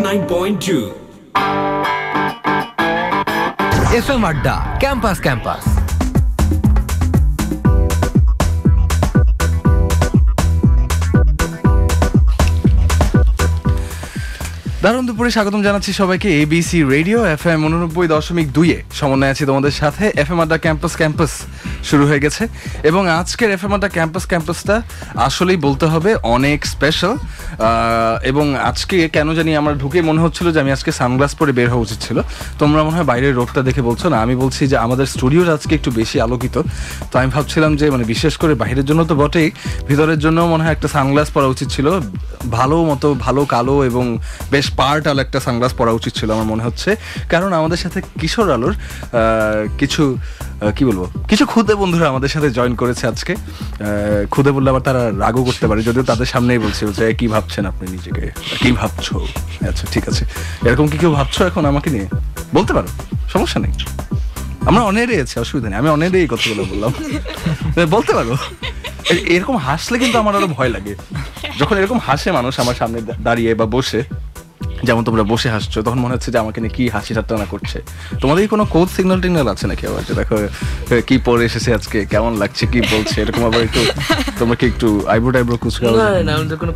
109.2 FM আড্ডা campus campus. দারুণ দুপুরে স্বাগতম জানাচ্ছি সবাইকে ABC রেডিও FM 89.2 সমন্বয় আছি তোমাদের সাথে। FM আড্ডা ক্যাম্পাস ক্যাম্পাস শুরু হয়ে গেছে এবং আজকের FM আড্ডা ক্যাম্পাস ক্যাম্পাসটা আসলেই বলতে হবে অনেক স্পেশাল। এবং আজকে কেন জানি আমার ঢুকে মনে হচ্ছিল যে আমি আজকে সানগ্লাস পরে বের হওয়া উচিত ছিল। তোমরা মনে হয় বাইরের রোডটা দেখে বলছো না, আমি বলছি যে আমাদের স্টুডিওটা আজকে একটু বেশি আলোকিত, তো আমি ভাবছিলাম যে মানে বিশেষ করে বাইরের জন্য তো বটেই, ভিতরের জন্য মনে হয় একটা সানগ্লাস পরা উচিত ছিল, ভালো কালো এবং বেশ পার্ট আলো একটা সানগ্লাস পরা উচিত ছিল আমার মনে হচ্ছে। কারণ আমাদের সাথে কিশোর আলোর কিছু কিছু খুদে বন্ধুরা আমাদের সাথে জয়েন করেছে আজকে। খুদে বললে আবার তারা রাগও করতে পারে, যদিও তাদের সামনেই বলছে যে কি ভাবছেন আপনি নিজেকে, কি ভাবছো? আচ্ছা ঠিক আছে, এরকম কি কেউ ভাবছো এখন আমাকে নিয়ে? বলতে পারো, সমস্যা নেই, আমরা অনেরই আছে, অসুবিধা নেই, আমি অনেরই এই কথাগুলো বললাম, বলতে পারো। এরকম হাসলে কিন্তু আমার আরো ভয় লাগে, যখন এরকম হাসে মানুষ আমার সামনে দাঁড়িয়ে বা বসে, যেমন তোমরা বসে হাসছো, তখন মনে হচ্ছে যে আমাকে নিয়ে কি হাসি ঠাট্টা না করছে। তোমাদের কোনো কোড সিগন্যাল টিগন্যাল আছে নাকি আবার, যে দেখো কি পরে এসেছে আজকে, কেমন লাগছে, কি বলছে, এরকম আবার একটু তোমরা কি একটু আইব্রো কুচকাও? না, আমাদের কোনো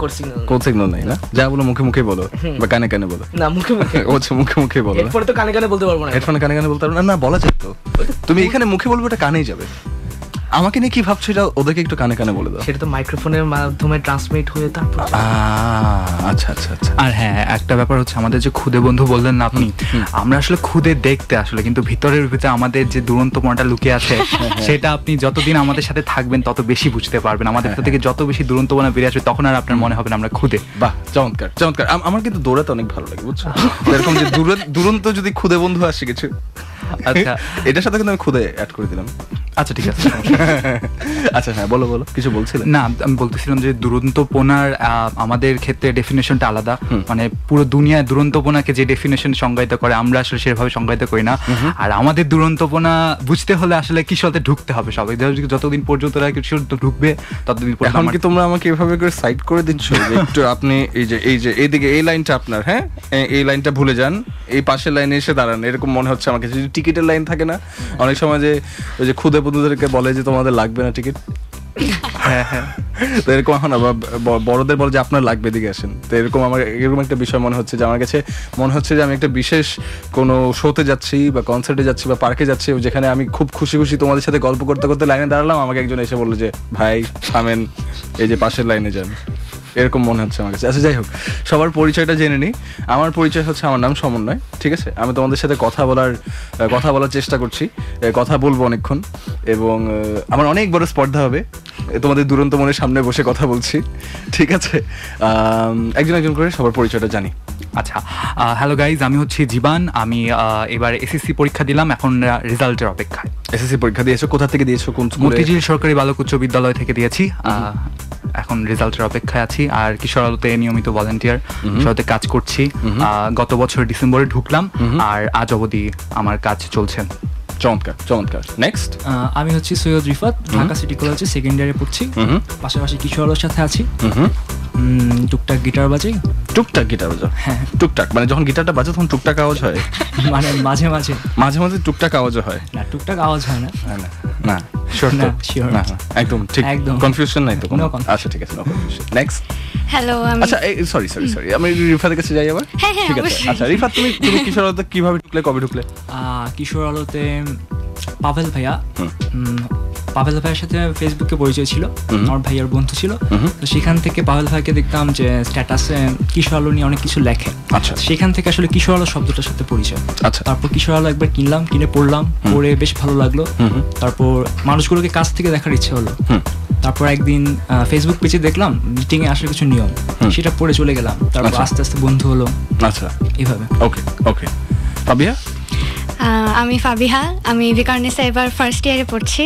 কোড সিগন্যাল নাই না, যা বলো মুখে মুখে বলো বা কানে কানে বলো? না, মুখে মুখে মুখে মুখে বলো। এরপরে তো কানে কানে বলতে পারবো না, হেডফোনে কানে কানে বলতে পারবো না, না বলা যায় তো। তুমি এখানে মুখে বলবে, এটা কানেই যাবে। আমাকে নিয়ে কি ভাবছো এটা ওদেরকে একটু কানে কানে বলে দাও। সেটা তো মাইক্রোফোনের মাধ্যমে ট্রান্সমিট হয়ে তারপর। আচ্ছা আচ্ছা আচ্ছা। আর হ্যাঁ, একটা ব্যাপার হচ্ছে আমাদের যে খুদে বন্ধু বললেন না আপনি, আমরা আসলে খুদে দেখতে আসলে, কিন্তু ভিতরের ভিতরে আমাদের যে দুরন্তপনাটা লুকিয়ে আছে সেটা আপনি যতদিন আমাদের সাথে থাকবেন তত বেশি বুঝতে পারবেন। আমাদের ভিতর থেকে যত বেশি দুরন্তপনা বেরিয়ে আসবে তখন আর আপনার মনে হবে না আমরা খুদে। বাহ, চমৎকার চমৎকার। আমার কিন্তু দৌড়াতে অনেক ভালো লাগে, বুঝছো? এরকম যে দুরন্ত যদি খুদে বন্ধু আসে কিছু, আচ্ছা এটার সাথে কিন্তু আমি খুদে অ্যাড করে দিলাম। আচ্ছা ঠিক আছে। আচ্ছা হ্যাঁ, বলো বলো, কিছু বলছিলে? না, আমি বলতেছিলাম যে দুরন্তপনার আমাদের ক্ষেত্রে ডেফিনেশনটা আলাদা। মানে পুরো দুনিয়ায় দুরন্তপনাকে যে ডেফিনেশন সংজ্ঞায়িত করে আমরা আসলে সেভাবে সংজ্ঞায়িত করি না। আর আমাদের দুরন্তপনা বুঝতে হলে আসলে কিশোরতে ঢুকতে হবে সবাই, যতদিন পর্যন্ত কিশোর ঢুকবে ততদিন পর্যন্ত। এখন কি তোমরা আমাকে এভাবে করে সাইড করে দিচ্ছ যে একটু আপনি এই যে এইদিকে এই লাইনটা আপনার, হ্যাঁ এই লাইনটা ভুলে যান, এই পাশের লাইনে এসে দাঁড়ান, এরকম মনে হচ্ছে আমাকে। যদি টিকিটের লাইন থাকে না অনেক সময়, যে ওই যে খুদে বন্ধুদেরকে বলে যে তোমাদের লাগবে না টিকিট, হ্যাঁ হ্যাঁ, তো এরকম এখন আবার বড়দের বলে যে আপনার লাগবে, এদিকে আসেন। তো এরকম আমার এরকম একটা বিষয় মনে হচ্ছে যে আমার কাছে মনে হচ্ছে যে আমি একটা বিশেষ কোনো শোতে যাচ্ছি বা কনসার্টে যাচ্ছি বা পার্কে যাচ্ছি, যেখানে আমি খুব খুশি খুশি তোমাদের সাথে গল্প করতে করতে লাইনে দাঁড়ালাম, আমাকে একজন এসে বললো যে ভাই থামেন, এই যে পাশের লাইনে যান, এরকম মনে হচ্ছে আমার কাছে। আচ্ছা যাই হোক, সবার পরিচয়টা জেনে নিই। আমার পরিচয় হচ্ছে, আমার নাম সমন্বয়, ঠিক আছে? আমি তোমাদের সাথে কথা বলার চেষ্টা করছি, কথা বলবো অনেকক্ষণ, এবং আমার অনেক বড় স্পর্ধা হবে, তোমাদের দুরন্ত মনের সামনে বসে কথা বলছি, ঠিক আছে? একজন করে সবার পরিচয়টা জানি। আচ্ছা, হ্যালো গাইজ, আমি হচ্ছে জীবান। আমি এবার এসএসসি পরীক্ষা দিলাম, এখন রেজাল্টের অপেক্ষায়। এসএসসি পরীক্ষা দিয়েছো? কোথা থেকে দিয়েছো? কোন স্কুলে? মতিঝিল সরকারি বালক উচ্চ বিদ্যালয় থেকে দিয়েছি। এখন রেজাল্টের অপেক্ষায় আছি। আর কিশোর আলোতে নিয়মিত ভলান্টিয়ার সাথে কাজ করছি। গত বছর ডিসেম্বরে ঢুকলাম, আর আজ অবধি আমার কাজ চলছে। চমৎকার চমৎকার। নেক্সট, আমি হচ্ছি সৈয়দ রিফাত, ঢাকা সিটি কলেজে সেকেন্ড ইয়ারে পড়ছি। পাশাপাশি কিশোর আলোর সাথে আছি। টুকটাক গিটার বাজাই। টুকটাক গিটার বাজাও? হ্যাঁ, টুকটাক মানে যখন গিটারটা বাজে তখন টুকটাক আওয়াজ হয়? মানে মাঝে মাঝে টুকটাক আওয়াজ হয় না, টুকটাক আওয়াজ হয় না। না শিওর না, শিওর না, একদম ঠিক, একদম কনফিউশন নাই তো কোনো? No confusion. আচ্ছা ঠিক আছে, নো কনফিউশন। নেক্সট। হ্যালো, আচ্ছা সরি আমি রিফাতের কাছে যাই আবার। হ্যাঁ, ঠিক আছে। আচ্ছা রিফাত, তুমি কিশোর আলোতে কিভাবে ঢুকলে, কবে ঢুকলে? কিশোর আলোতে পাভেল ভাইয়ার সাথে ফেসবুকে পরিচয় ছিল, আমার ভাইয়ার বন্ধু ছিল। তো সেখান থেকে পাভেল ভাইকে দেখতাম যে স্ট্যাটাসে কিশোর আলো নিয়ে অনেক কিছু লেখে। আচ্ছা, সেখান থেকে আসলে কিশোর আলো শব্দটার সাথে পরিচয়। আচ্ছা, তারপর কিশোর আলো একবার কিনে পড়লাম, পড়ে বেশ ভালো লাগলো। তারপর মানুষগুলোকে কাছ থেকে দেখার ইচ্ছে হলো। তারপর একদিন ফেসবুক পেজে দেখলাম মিটিং এ আসার কিছু নিয়ম, সেটা পড়ে চলে গেলাম। তারপর আস্তে আস্তে বন্ধু হলো। আচ্ছা, এইভাবে। ওকে। ফাবিহা? আমি ফাবিহা, আমি বিকারণেসে এবার ফার্স্ট ইয়ারে পড়ছি।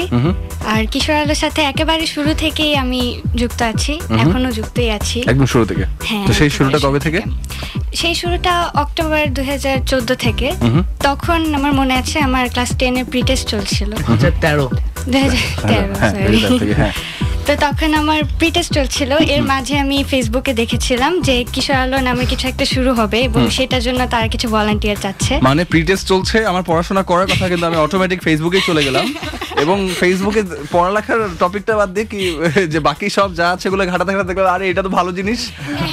আর কিশোর আলোর সাথে একেবারে শুরু থেকেই আমি যুক্ত আছি, এখনো যুক্তই আছি, একদম শুরু থেকে। তো সেই শুরুটা কবে থেকে? সেই শুরুটা অক্টোবর 2014 থেকে। তখন আমার মনে আছে আমার ক্লাস 10 এর প্রি টেস্ট চলছিল। 2013। 2013, সরি। তো তখন আমার প্রিটেস্ট চলছিল, এর মাঝে আমি ফেসবুকে দেখেছিলাম যে কিশোর আলো নামে কিছু একটা শুরু হবে এবং সেটার জন্য তারা কিছু ভলান্টিয়ার চাচ্ছে। মানে প্রিটেস্ট চলছে, আমার পড়াশোনা করার কথা কিন্তু আমি অটোমেটিক ফেসবুকে চলে গেলাম এবং ফেসবুকে পড়ালেখার টপিকটা বাদ দিয়ে কি যে বাকি সব যা আছে এগুলো ঘাটাতে ঘাটাতে দেখলাম আরে এটা তো ভালো জিনিস,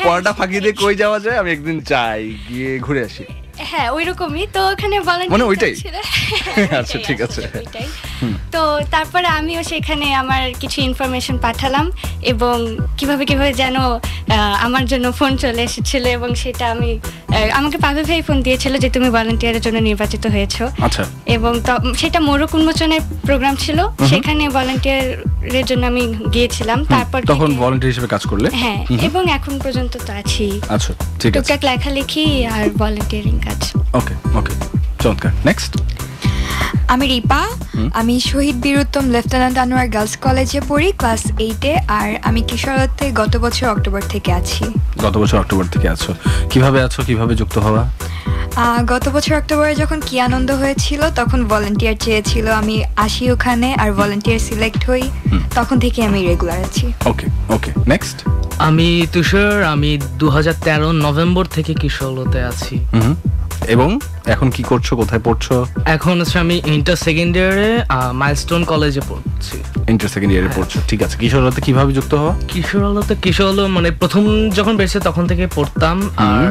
পড়াটা ফাঁকি দিয়ে কই যাওয়া যায়, আমি একদিন চাই গিয়ে ঘুরে আসি। হ্যাঁ ওইরকমই, তো ওখানে মানে ভলান্টিয়ার ওইটাই? ছিল। আচ্ছা ঠিক আছে। ওইটাই। তো তারপরে আমিও সেখানে আমার কিছু ইনফরমেশন পাঠালাম এবং কিভাবে কিভাবে যেন আমার জন্য ফোন চলে এসেছিল এবং সেটা আমি আমাকে পাভি ভাই ফোন দিয়েছিল যে তুমি ভলান্টিয়ারের জন্য নির্বাচিত হয়েছো। আচ্ছা। এবং সেটা মোড়ক উন্মোচনের প্রোগ্রাম ছিল, সেখানে ভলান্টিয়ারের জন্য আমি গিয়েছিলাম। তারপর তখন ভলান্টিয়ার হিসেবে কাজ করলে? হ্যাঁ, এবং এখন পর্যন্ত তো আছি। আচ্ছা ঠিক আছে। টুকটাক লেখালেখি আর ভলান্টিয়ারিং কাজ। ওকে ওকে, চমৎকার। নেক্সট। আমি রিপা, আমি শহীদ বীরুত্তম লেফটেন্যান্ট আনোয়ার গার্লস কলেজে পড়ি, ক্লাস 8-এ। আর আমি কিশোরতে গত বছর অক্টোবর থেকে আছি। গত বছর অক্টোবর থেকে আছো, কিভাবে আছো, কিভাবে যুক্ত হওয়া? গত বছর অক্টোবরে যখন কি আনন্দ হয়েছিল তখন ভলান্টিয়ার চেয়েছিল, আমি আসি ওখানে আর ভলান্টিয়ার সিলেক্ট হই, তখন থেকে আমি রেগুলার আছি। ওকে ওকে, নেক্সট। আমি তুষার, আমি 2013 নভেম্বর থেকে কিশোরতে আছি। এবং এখন কি করছো, কোথায় পড়ছো? এখন হচ্ছে আমি ইন্টার সেকেন্ড ইয়ারে মাইলস্টোন কলেজে পড়ছি। ইন্টার সেকেন্ড ইয়ারে পড়ছো, ঠিক আছে। কিশোরতে কিভাবে যুক্ত হওয়া? কিশোর আলো মানে প্রথম যখন বেরছে তখন থেকে পড়তাম। আর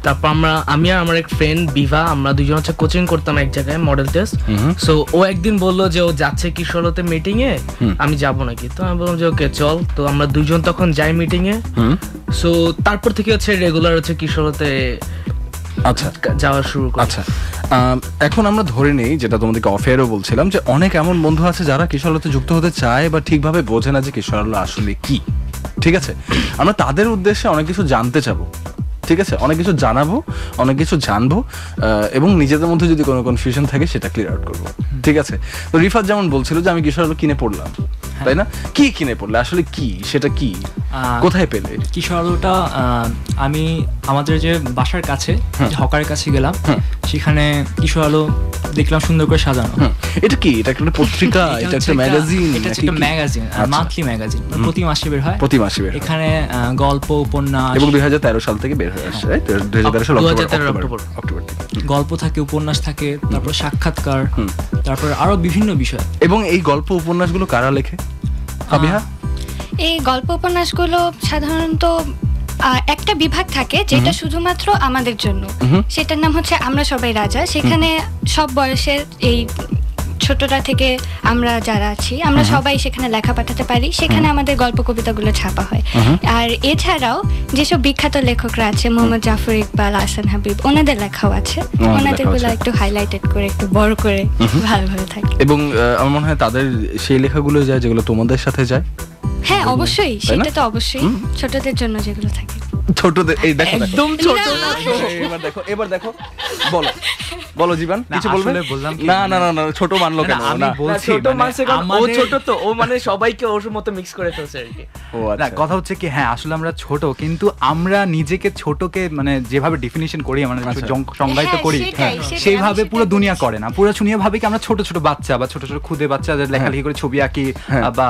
তারপর আমি আর আমার এক ফ্রেন্ড বিভা, আমরা দুজন হচ্ছে কোচিং করতাম এক জায়গায় মডেল টেস্ট। সো ও একদিন বললো যে ও যাচ্ছে কিশোর আলোতে মিটিং এ, আমি যাবো নাকি? তো আমি বললাম যে ওকে চল। তো আমরা দুজন তখন যাই মিটিং এ। সো তারপর থেকে হচ্ছে রেগুলার হচ্ছে কিশোর আলোতে আচ্ছা যাওয়া শুরু করি। আচ্ছা, এখন আমরা ধরে নেই, যেটা তোমাদেরকে অফ এয়ারও বলছিলাম, যে অনেক এমন বন্ধু আছে যারা কিশোর আলোতে যুক্ত হতে চায় বা ঠিকভাবে বোঝে না যে কিশোর আলো আসলে কি। ঠিক আছে, আমরা তাদের উদ্দেশ্যে অনেক কিছু জানতে চাবো, ঠিক আছে, অনেক কিছু জানাবো, অনেক কিছু জানবো, এবং নিজেদের মধ্যে যদি কোনো কনফিউশন থাকে সেটা ক্লিয়ার আউট করবো। ঠিক আছে, তো রিফাত যেমন বলছিল যে আমি কিশোর আলো কিনে পড়লাম, তাই না? কি কিনে পড়লে, আসলে কি, সেটা কি, কোথায় পেলে? কিশোর আলোটা আমি আমাদের যে বাসার কাছে হকারের কাছে গেলাম, সেখানে কিশোর আলো দেখলাম সুন্দর করে সাজানো। এটা কি, এটা একটা পত্রিকা, এটা একটা ম্যাগাজিন? এটা একটা ম্যাগাজিন, মান্থলি ম্যাগাজিন, প্রতি মাসে বের হয়। প্রতি মাসে বের হয়। এখানে গল্প, উপন্যাস, এবং 2013 সাল থেকে বের হয়ে আসছে, 2013 সাল অক্টোবর। গল্প থাকে, উপন্যাস থাকে, তারপর সাক্ষাৎকার, তারপর আরো বিভিন্ন বিষয়। এবং এই গল্প উপন্যাসগুলো কারা লেখে, ফাবিহা? এই গল্প উপন্যাসগুলো সাধারণত একটা বিভাগ থাকে যেটা শুধুমাত্র আমাদের জন্য, সেটার নাম হচ্ছে আমরা সবাই রাজা। সেখানে সব বয়সের, এই ছোটরা থেকে আমরা যারা আছি, আমরা সবাই সেখানে লেখা পাঠাতে পারি। সেখানে আমাদের গল্প কবিতাগুলো ছাপা হয়। আর এছাড়াও যেসব বিখ্যাত লেখকরা আছে, মোহাম্মদ জাফর ইকবাল, আহসান হাবিব, ওনাদের লেখাও আছে। ওনাদেরগুলো একটু হাইলাইটেড করে, একটু বড় করে ভালোভাবে থাকে। এবং আমার মনে হয় তাদের সেই লেখাগুলো যায় যেগুলো তোমাদের সাথে যায়। হ্যাঁ অবশ্যই, সেটা তো অবশ্যই ছোটদের জন্য যেগুলো থাকে। ছোটদের, এই দেখো একদম ছোট। এবার দেখো, বলো বলো জীবন, কিছু বলবে? বললাম না না না না, ছোট মানলো কেন? আমি বলছি ছোট মাসে ও আমাদের- ছোট, তো ও মানে সবাইকে ওর মতো মিক্স করে ফেলছে আর কি। ও না, আচ্ছা, কথা হচ্ছে কি, হ্যাঁ আসলে আমরা ছোট, কিন্তু আমরা নিজেকে ছোটকে মানে যেভাবে ডেফিনিশন করি, আমরা আচ্ছা। সংজ্ঞায়িত হ্যাঁ, করি, সেটাই, সেইভাবে আমি পুরো সেটাই দুনিয়া বলছি। করে না। পুরো দুনিয়া ভাবে কি আমরা ছোট ছোট বাচ্চা বা ছোট ছোট খুদে বাচ্চাদের লেখালেখি করে ছবি আঁকি বা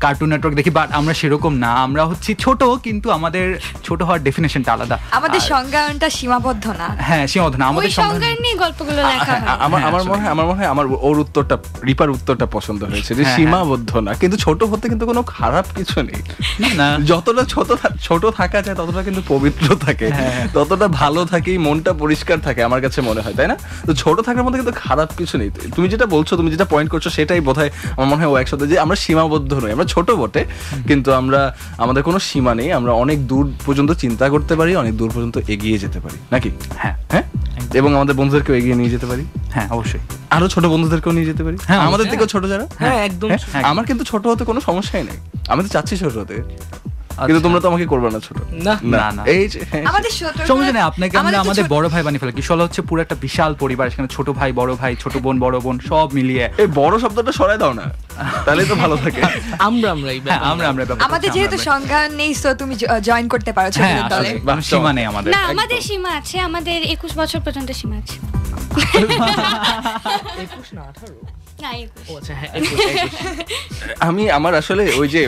কার্টুন নেটওয়ার্ক দেখি, বাট আমরা সেরকম না। আমরা হচ্ছি ছোট, কিন্তু আমাদের ছোট হওয়ার ডেফিনেশনটা আলাদা। আমাদের সংজ্ঞায়নটা সীমাবদ্ধ না। হ্যাঁ, সীমাবদ্ধ না ওই আমাদের সংজ্ঞার নিয়ে গল্পগুলো লেখা হয়। আমার মনে হয় আমার ওর উত্তরটা, রিপার উত্তরটা পছন্দ হয়েছে, যে সীমাবদ্ধ না, কিন্তু ছোট হতে কিন্তু কোনো খারাপ কিছু নেই। না, যতটা ছোট থাকা যায় ততটা কিন্তু পবিত্র থাকে, ততটা ভালো থাকে, মনটা পরিষ্কার থাকে, আমার কাছে মনে হয়, তাই না? তো ছোট থাকার মধ্যে কিন্তু খারাপ কিছু নেই। তুমি যেটা বলছো, তুমি যেটা পয়েন্ট করছো, সেটাই বোধহয় আমার মনে হয় ও একসাথে, যে আমরা সীমাবদ্ধ নই, আমরা ছোট বটে, কিন্তু আমাদের কোনো সীমা নেই, আমরা অনেক দূর পর্যন্ত চিন্তা করতে পারি, অনেক দূর পর্যন্ত এগিয়ে যেতে পারি, নাকি? হ্যাঁ হ্যাঁ, এবং আমাদের বন্ধুদেরকেও এগিয়ে নিয়ে যেতে পারি। হ্যাঁ অবশ্যই, আরো ছোট বন্ধুদেরকেও নিয়ে যেতে পারি, হ্যাঁ, আমাদের অবশ্যই। থেকেও ছোট যারা। হ্যাঁ একদম। হ্যাঁ, আমার কিন্তু ছোট হতে কোনো সমস্যাই নেই, আমি তো চাচ্ছি ছোট হতে, কিন্তু তোমরা তো আমাকে করবে না ছোট। না না। এই যে, হ্যাঁ, আমাদের ছোট সমস্যা নেই, আপনাকে আমরা আমাদের বড় ভাই বানিয়ে ফেলা। কিশোর হচ্ছে পুরো একটা বিশাল পরিবার, সেখানে ছোট ভাই, বড় ভাই, ছোট বোন, বড় বোন সব মিলিয়ে। এই বড় শব্দটা সরাই দাও না, তাহলেই তো ভালো থাকে। আমরাই হ্যাঁ, আমরা ব্যাপারটা আমাদের হচ্ছে যেহেতু আমরা- সংজ্ঞান নেই, তো তুমি জয়েন করতে পারো হ্যাঁ, ছোটদের দলে। আসলে কোনো সীমা নেই আমাদের। না, আমাদের সীমা আছে, আমাদের 21 বছর পর্যন্ত সীমা আছে। 21 না 18 না, ও আচ্ছা, হ্যাঁ, আমি আমার আসলে ওই যে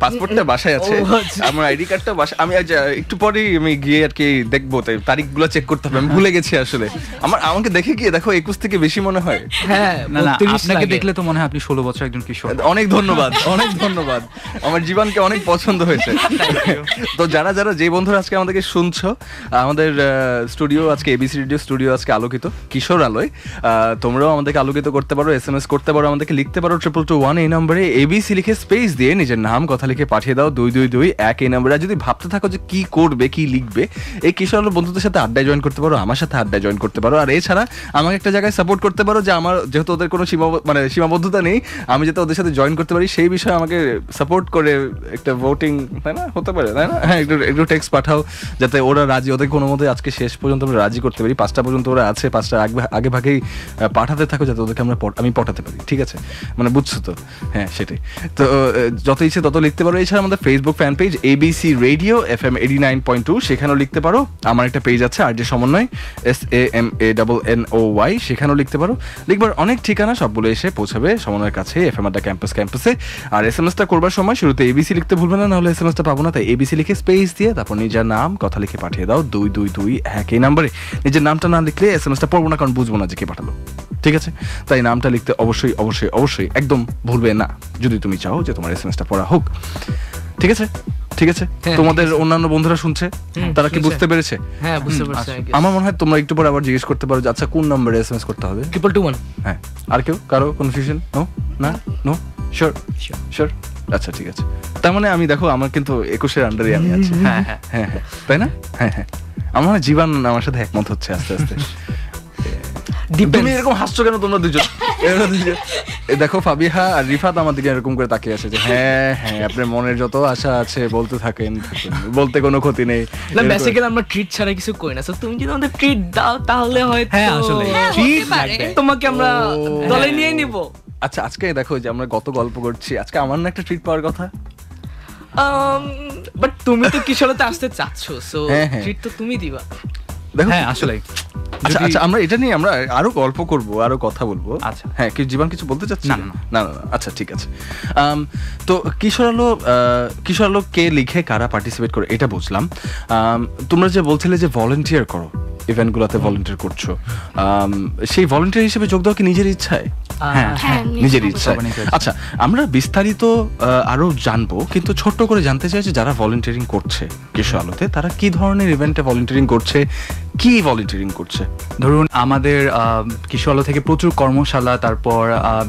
পাসপোর্টটা বাসায় আছে, ও, আচ্ছা। আমার আইডি কার্ডটা বাসায়, আমি আজ একটু পরেই আমি গিয়ে আর কি দেখবো, তাই তারিখগুলো চেক করতে হবে, আমি ভুলে গেছি আসলে। আমাকে দেখে গিয়ে দেখো 21 থেকে বেশি মনে হয়। হ্যাঁ, না না 32 আপনাকে লাগে। দেখলে তো মনে হয় আপনি 16 বছর একজন কিশোর। অনেক ধন্যবাদ, অনেক ধন্যবাদ, আমার জীবনকে অনেক পছন্দ হয়েছে। তো যারা যারা যে বন্ধুরা আজকে আমাদেরকে শুনছো, আমাদের স্টুডিও আজকে এবিসি রেডিও স্টুডিও আজকে আলোকিত কিশোর আলোয়। তোমরাও আমাদেরকে আলোকিত করতে পারো, SMS করতে পারো, আমাদেরকে লিখতে পারো 2221 এই নম্বরে এবিসি লিখে স্পেস দিয়ে নিজের নাম কথা লিখে পাঠিয়ে দাও 2221 এই নম্বরে। আর যদি ভাবতে থাকো যে কি করবে কি লিখবে, এই কিশোর আলো বন্ধুদের সাথে আড্ডায় জয়েন করতে পারো, আমার সাথে আড্ডায় জয়েন করতে পারো। আর এছাড়া আমাকে একটা জায়গায় সাপোর্ট করতে পারো যে আমার যেহেতু ওদের কোনো সীমাবদ্ধতা নেই, আমি যাতে ওদের সাথে জয়েন করতে পারি সেই বিষয়ে আমাকে সাপোর্ট করে একটা ভোটিং, তাই না, হতে পারে, তাই না? হ্যাঁ, একটু টেক্সট পাঠাও যাতে ওরা রাজি, ওদের কোনো মতে আজকে শেষ পর্যন্ত আমরা রাজি করতে পারি। 5টা পর্যন্ত ওরা আছে, 5টার আগে ভাগেই পাঠাতে থাকো যাতে ওদেরকে আমি পটাতে পারি, ঠিক আছে? মানে বুঝছো তো? হ্যাঁ, সেটাই। তো যত ইচ্ছে তত লিখতে পারো। এছাড়া আমাদের Facebook fan page ABC radio FM 89.2, সেখানেও লিখতে পারো। আমার একটা পেজ আছে আর যে সমন্বয় SAMANNOY, সেখানেও লিখতে পারো। লিখবার অনেক ঠিকানা, সবগুলো এসে পৌঁছাবে সমন্বয়ের কাছে FM আড্ডা ক্যাম্পাসে। আর SMS-টা করবার সময় শুরুতে ABC লিখতে ভুলবে না, নাহলে SMS-টা পাবো না। তাই ABC লিখে স্পেস দিয়ে তারপর নিজের নাম কথা লিখে পাঠিয়ে দাও 2221 এই নম্বরে। নিজের নামটা না লিখলে SMS-টা পড়বো না, কারণ বুঝবো না যে কে পাঠালো, ঠিক আছে? তাই নামটা লিখতে অবশ্যই অবশ্যই অবশ্যই একদম ভুলবে না, যদি তুমি চাও যে তোমার SMS-টা পড়া হোক, ঠিক আছে? ঠিক আছে, হ্যাঁ, তোমাদের অন্যান্য বন্ধুরা শুনছে, তারা কি শুনছে। বুঝতে পেরেছে? হ্যাঁ, বুঝতে পারছি। আমার মনে হয় তোমরা একটু পরে আবার জিজ্ঞেস করতে পারো যে আচ্ছা কোন নম্বরে SMS করতে হবে। 2221। হ্যাঁ, আর কেউ কারো কনফিউশন? নো শিওর শিওর, আচ্ছা ঠিক আছে। তার মানে আমি দেখো আমার কিন্তু 21-এর আন্ডারে আমি আছি। হ্যাঁ হ্যাঁ হ্যাঁ হ্যাঁ, তাই না? হ্যাঁ হ্যাঁ, আমার মনে হয় জীবন আমার সাথে একমত হচ্ছে আস্তে আস্তে। তুমি এরকম হাসছো কেন তোমরা দুজন? দেখো ফাবিহা আর রিফাত আমার দিকে এরকম করে তাকিয়ে আছে যে হ্যাঁ হ্যাঁ আপনার মনের যত আশা আছে বলতে থাকেন, বলতে কোনো ক্ষতি নেই। না, বেসিক্যালি আমরা ট্রিট ছাড়া কিছু করি না। সো তুমি যদি আমাদের ট্রিট দাও তাহলে হয়তো, হ্যাঁ আসলে ট্রিট লাগবে, তোমাকে আমরা দলে নিয়ে নিব। আচ্ছা, আজকে দেখো যে আমরা গত গল্প করছি, আজকে আমার না একটা ট্রিট পাওয়ার কথা। বাট তুমি তো কিশোরতে আসতে চাচ্ছ, সো হ্যাঁ, হ্যাঁ। ট্রিট তো তুমি দিবা। দেখো হ্যাঁ আসলে আচ্ছা আচ্ছা, আমরা এটা নিয়ে আমরা আরো গল্প করব, আরো কথা বলবো। আচ্ছা। হ্যাঁ, কি জীবন কিছু বলতে চাচ্ছি? না, না না, আচ্ছা ঠিক আছে। তো কিশোর আলো কে লিখে কারা পার্টিসিপেট করে এটা বুঝলাম। তোমরা যে বলছিলে যে ভলান্টিয়ার করো, ইভেন্টগুলোতে ভলান্টিয়ার করছো, সেই ভলান্টিয়ার হিসেবে যোগ দাও কি নিজের ইচ্ছায়? হ্যাঁ, নিজের ইচ্ছায়। আচ্ছা, আমরা বিস্তারিত আরো জানবো, কিন্তু ছোট্ট করে জানতে চাই যে যারা ভলান্টিয়ারিং করছে কিশোর আলোতে, তারা কি ধরনের ইভেন্টে ভলান্টিয়ারিং করছে, কি ভলান্টিয়ারিং করছে? ধরুন আমাদের কিশোর আলো থেকে প্রচুর কর্মশালা, তারপর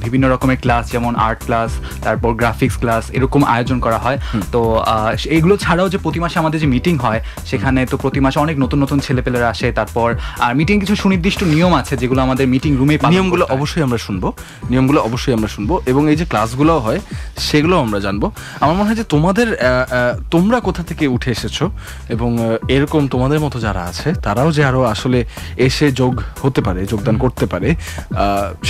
বিভিন্ন রকমের ক্লাস, যেমন আর্ট ক্লাস, তারপর গ্রাফিক্স ক্লাস, এরকম আয়োজন করা হয়। তো এগুলো ছাড়াও যে প্রতি মাসে আমাদের যে মিটিং হয়, সেখানে তো প্রতি মাসে অনেক নতুন নতুন ছেলেপেলেরা আসে। তারপর আর মিটিং কিছু সুনির্দিষ্ট নিয়ম আছে যেগুলো আমাদের মিটিং রুমে, নিয়মগুলো অবশ্যই আমরা শুনবো, এবং এই যে ক্লাসগুলো হয় সেগুলো আমরা জানবো। আমার মনে হয় যে তোমরা কোথা থেকে উঠে এসেছো, এবং এরকম তোমাদের মতো যারা আছে তারাও যে আরো আসলে এসে যোগদান করতে পারে,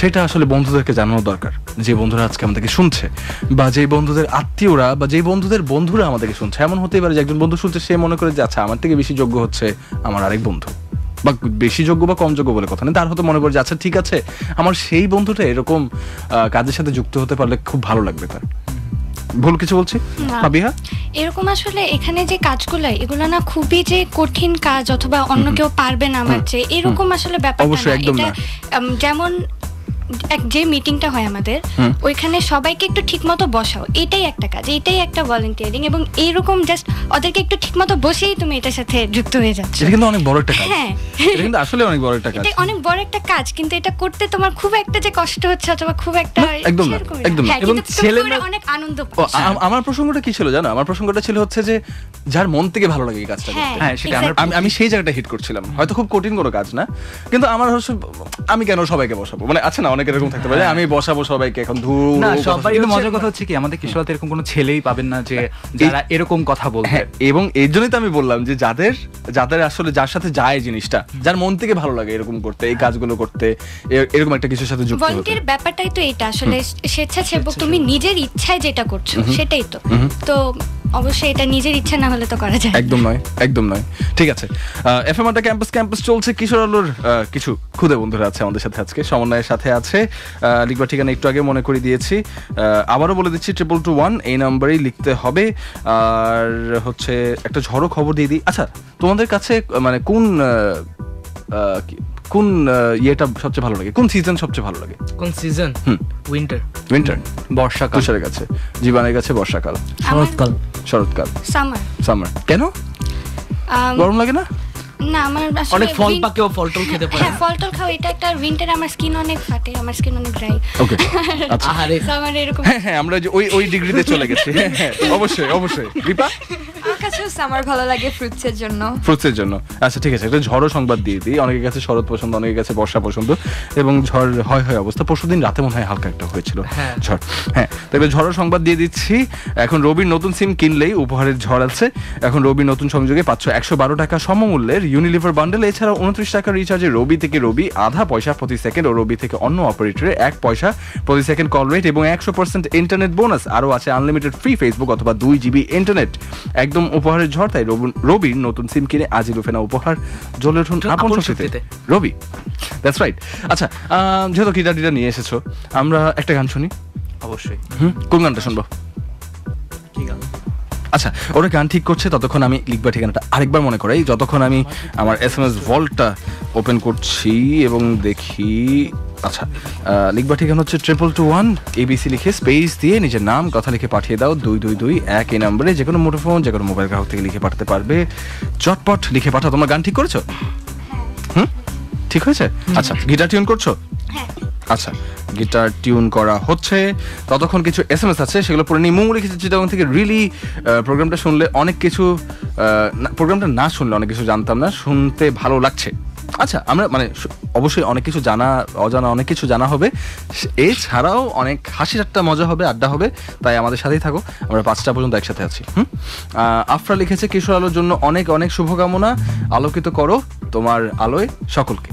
সেটা আসলে বন্ধুদেরকে জানানো দরকার। যে বন্ধুরা আজকে আমাদেরকে শুনছে, বা যে বন্ধুদের আত্মীয়রা, বা যে বন্ধুদের বন্ধুরা আমাদেরকে শুনছে, এমন হতেই পারে যে একজন বন্ধু শুনছে, সে মনে করে যে আচ্ছা আমার থেকে বেশি যোগ্য হচ্ছে আমার আরেক বন্ধু, বা বেশি যোগ্য বা কম যোগ্য বলে কথা নেই, তার হয়তো মনে করে যে আচ্ছা ঠিক আছে আমার সেই বন্ধুটা এরকম কাজের সাথে যুক্ত হতে পারলে খুব ভালো লাগবে তার। ভুল কিছু বলছি ফাবিহা? এরকম আসলে এখানে যে কাজগুলো, এগুলো না খুবই যে কঠিন কাজ অথবা অন্য কেউ পারবে না আমার চেয়ে, এরকম আসলে ব্যাপারটা না। এটা যেমন যে মিটিংটা হয় আমাদের, ওইখানে সবাইকে একটু ঠিকমতো বসাও, এটাই একটা কাজ, এটাই একটা ভলান্টিয়ারিং। এবং এইরকম জাস্ট ওদেরকে একটু ঠিকমতো বসেই তুমি এটার সাথে যুক্ত হয়ে যাচ্ছ। এটা কিন্তু অনেক বড় একটা কাজ। হ্যাঁ, এটা কিন্তু আসলে অনেক বড় একটা কাজ। এটা অনেক বড় একটা কাজ, কিন্তু এটা করতে তোমার খুব একটা যে কষ্ট হচ্ছে অথবা খুব একটা একদম না, একদম না। এবং ছেলেরা অনেক আনন্দ পায়। আমার প্রসঙ্গটা কি ছিল জানো? আমার প্রসঙ্গটা ছিল হচ্ছে যে যার মন থেকে ভালো লাগে এই কাজটা করতে। হ্যাঁ, সেটা আমি সেই জায়গাটা হিট করছিলাম। হয়তো খুব কঠিন কোনো কাজ না, কিন্তু আমার হচ্ছে আমি কেন সবাইকে বসাবো, মানে আছে না অনেক এরকম থাকতে পারে আমি বসাবো সবাইকে, এখন না সবাই। কিন্তু মজার কথা হচ্ছে কি, আমাদের কিশোর আলোতে এরকম কোনো ছেলেই পাবেন না যে যারা এরকম কথা বলবে। এবং এর জন্যই তো আমি বললাম যে যাদের আসলে যার সাথে যায় জিনিসটা, যার মন থেকে ভালো লাগে এরকম করতে, এই কাজগুলো করতে, এরকম একটা কিছুর সাথে যুক্ত হতে। ভলান্টিয়ার ব্যাপারটাই তো এটা আসলে স্বেচ্ছাসেবক, তুমি নিজের ইচ্ছায় যেটা করছো সেটাই তো। তো অবশ্যই এটা নিজের ইচ্ছা না হলে তো করা যায় না। একদম নয় ঠিক আছে। এফএম আড্ডা ক্যাম্পাস চলছে। কিশোর আলোর কিছু খুদে বন্ধুরা আছে আমাদের সাথে আজকে, সমন্বয়ের সাথে আছে। লিখবার ঠিকানা একটু আগে মনে করে দিয়েছি, আবারও বলে দিচ্ছি 2221 এই নাম্বারেই লিখতে হবে। আর হচ্ছে একটা ঝড়ো খবর দিয়ে দিই। আচ্ছা, তোমাদের কাছে মানে কোন ইয়েটা সবচেয়ে ভালো লাগে, কোন সিজন সবচেয়ে ভালো লাগে? কোন সিজন? উইন্টার, বর্ষাকাল। তুষারের কাছে, জীবনের কাছে বর্ষাকাল, শরৎকাল, সামার। কেন গরম লাগে না? না, আমার আসলে অনেক ফল পাকে ও ফল টল খেতে পারে। হ্যাঁ, ফল টল খাও, এটা একটা উইন্টার। আমার স্কিন অনেক ফাটে, আমার স্কিন অনেক ড্রাই। ওকে, আচ্ছা, আরে সামার এরকম। হ্যাঁ আমরা যে ওই ডিগ্রিতে চলে গেছি। হ্যাঁ অবশ্যই। দীপা? আমার কাছে সামার ভালো লাগে ফ্রুটসের জন্য। আচ্ছা ঠিক আছে, একটা ঝড়ো সংবাদ দিয়ে দিই। অনেকের কাছে শরৎ পছন্দ, অনেকের কাছে বর্ষা পছন্দ, এবং ঝড় হয় অবস্থা। পরশুদিন রাতে মনে হয় হালকা একটা হয়েছিল ঝড়। হ্যাঁ, তবে ঝড়ো সংবাদ দিয়ে দিচ্ছি। এখন রবির নতুন সিম কিনলেই উপহারের ঝড় আছে। এখন রবির নতুন সংযোগে পাচ্ছ 112 টাকা সমমূল্যের ইউনিলিভার বান্ডেল। এছাড়াও 29 টাকা রিচার্জে রবি থেকে রবি আধা পয়সা প্রতি সেকেন্ড, ও রবি থেকে অন্য অপারেটরে 1 পয়সা প্রতি সেকেন্ড কল রেট, এবং 100% ইন্টারনেট বোনাস। আরও আছে আনলিমিটেড ফ্রি ফেসবুক অথবা 2 GB ইন্টারনেট। একদম উপহারের ঝড়। তাই রবির নতুন সিম কিনে আজই লুফে না উপহার, জ্বলে উঠুন আপন শক্তিতে। রবি, দ্যাটস রাইট। আচ্ছা, যেহেতু গিটার নিয়ে এসেছো, আমরা একটা গান শুনি। অবশ্যই। কোন গানটা শুনবো? আচ্ছা, ওরা গান ঠিক করছে, ততক্ষণ আমি লিখবার ঠিকানাটা আরেকবার মনে করাই। যতক্ষণ আমি আমার SMS ভল্টটা ওপেন করছি এবং দেখি। আচ্ছা, লিখবার ঠিকানা হচ্ছে 2221 ABC লিখে স্পেস দিয়ে নিজের নাম কথা লিখে পাঠিয়ে দাও 2221 এই নম্বরে। যে কোনো মুঠোফোন, যে কোনো মোবাইল গ্রাহক থেকে লিখে পাঠাতে পারবে। চটপট লিখে পাঠাও। তোমার গান ঠিক করেছো? ঠিক হয়েছে? আচ্ছা, গিটার টিউন করছো? আচ্ছা, গিটার টিউন করা হচ্ছে। ততক্ষণ কিছু SMS আছে, সেগুলো পড়ে নিই। মুঙ্গু লিখেছে চিটাগং থেকে, রিলি প্রোগ্রামটা শুনলে অনেক কিছু, প্রোগ্রামটা না শুনলে অনেক কিছু জানতাম না, শুনতে ভালো লাগছে। আচ্ছা, আমরা মানে অবশ্যই অনেক কিছু অজানা অনেক কিছু জানা হবে, এছাড়াও অনেক হাসি ঠাট্টা মজা হবে, আড্ডা হবে। তাই আমাদের সাথেই থাকো, আমরা 5টা পর্যন্ত একসাথে আছি। আফরা লিখেছে, কিশোর আলোর জন্য অনেক অনেক শুভকামনা, আলোকিত করো তোমার আলোয় সকলকে।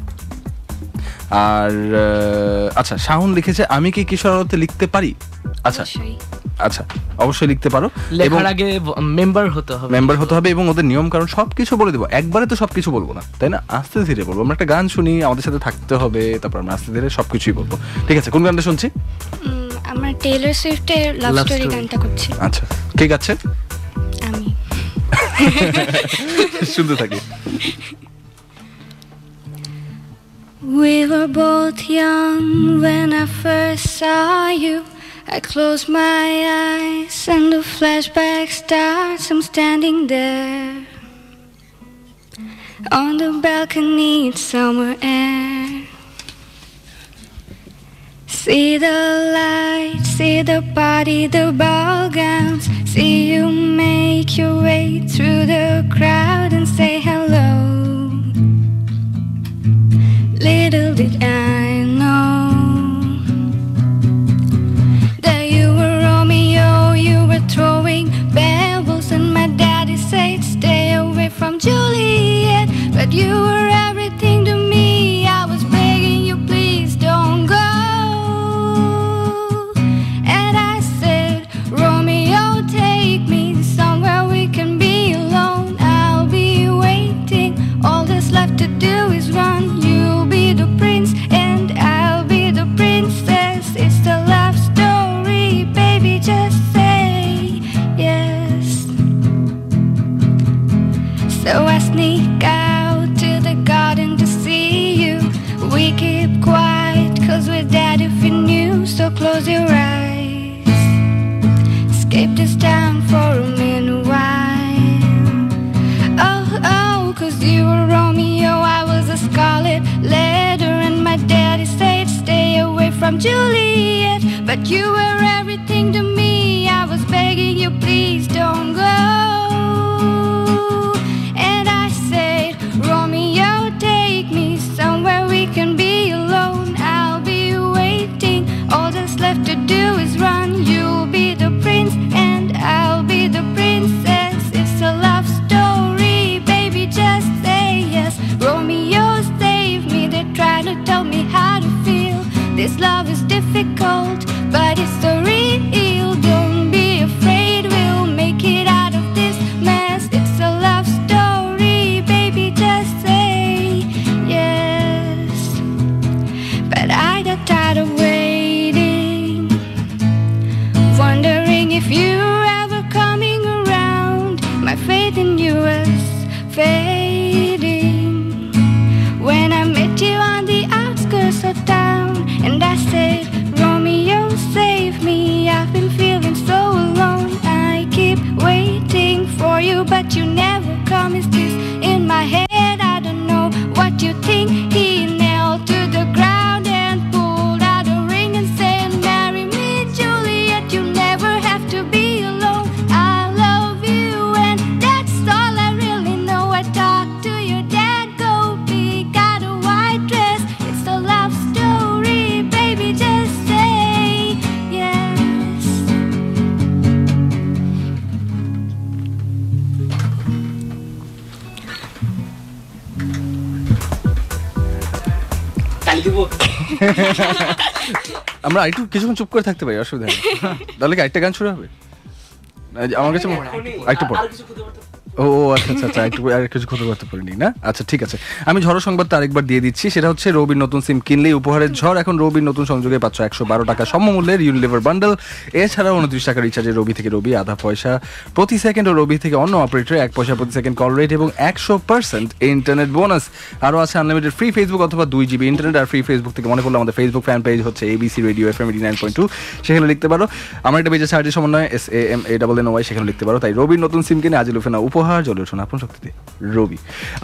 আর আচ্ছা, শাহুন লিখেছে, আমি কি কিশোর আলোতে লিখতে পারি? আচ্ছা, অবশ্যই লিখতে পারো। লেখার আগে মেম্বার হতে হবে এবং ওদের নিয়ম কারণ সবকিছু বলে দেবো। একবারে তো সবকিছু বলবো না, তাই না? আস্তে ধীরে বলবো। আমরা একটা গান শুনি, আমাদের সাথে থাকতে হবে, তারপর আমরা আস্তে ধীরে সবকিছুই বলবো। ঠিক আছে, কোন গানটা শুনছি? আমরা টেইলর সুইফটের লাভ স্টোরি গানটা করছি। আচ্ছা ঠিক আছে, আমি শুনতে থাকি। We were both young when I first saw you. I close my eyes and the flashback starts. I'm standing there on the balcony, it's summer air. See the lights, see the party, the ball gowns. See you make your way through the crowd and say hello. Little did I know that you were Romeo, you were throwing pebbles, and my daddy said stay away from Juliet, but you were everything to me. I was begging you, please don't go, and I said, Romeo, take me somewhere we can be alone. I'll be waiting, all that's left to do is run. You'll be the prince and I'll be the princess. It's the love story, baby, just say yes. So I sneak out to the garden to see you. We keep quiet cause we're dead if you knew. So close your eyes, escape this town for a minute while. Oh, cause you were Romeo, I was a scarlet letter, and my daddy said stay away from Juliet, but you were everything to me. I was begging you, please don't go, and I said, Romeo, take me somewhere we can be alone. I'll be waiting, all that's left to do is run. You'll be the prince and I'll be the princess. It's a love story, baby, just say yes. Romeo, save me, they're trying to tell me how to feel. This love is difficult, but it's so real. Don't be afraid, we'll make it out আমরা আরেকটু কিছুক্ষণ চুপ করে থাকতে পারি, অসুবিধা নেই। তাহলে কি আরেকটা গান শুরু হবে? আমার কাছে আরেকটু পর। ও আচ্ছা আচ্ছা আচ্ছা, একটু আর কিছু ক্ষতি করতে পারিনি না। আচ্ছা ঠিক আছে, আমি ঝড়ো সংবাদটা আরেকবার দিয়ে দিচ্ছি। সেটা হচ্ছে রবির নতুন সিম কিনলেই উপহারের ঝড়। এখন রবির নতুন সংযোগে পাচ্ছ 112 টাকা সমমূল্যের ইউনিলিভার বান্ডেল। এছাড়াও 29 টাকা রিচার্জে রবি থেকে রবি, আধা পয়সা প্রতি সেকেন্ড ও রবি থেকে অন্য অপারেটরে 1 পয়সা প্রতি সেকেন্ড কল রেট এবং 100% ইন্টারনেট বোনাস। আরও আছে আনলিমিটেড ফ্রি ফেসবুক অথবা 2 GB ইন্টারনেট। আর ফ্রি ফেসবুক থেকে মনে করলে আমাদের ফেসবুক ফ্যান পেজ হচ্ছে ABC রেডিও FM 89.2, সেখানে লিখতে পারো। আমার একটা পেজে সার্চের সমন্বয় SAMANNOY, সেখানে লিখতে পারো। তাই রবির নতুন সিম কিনে আজই লুফে না উপহার, জ্বলে ওঠুন আপন শক্তিতে রবি।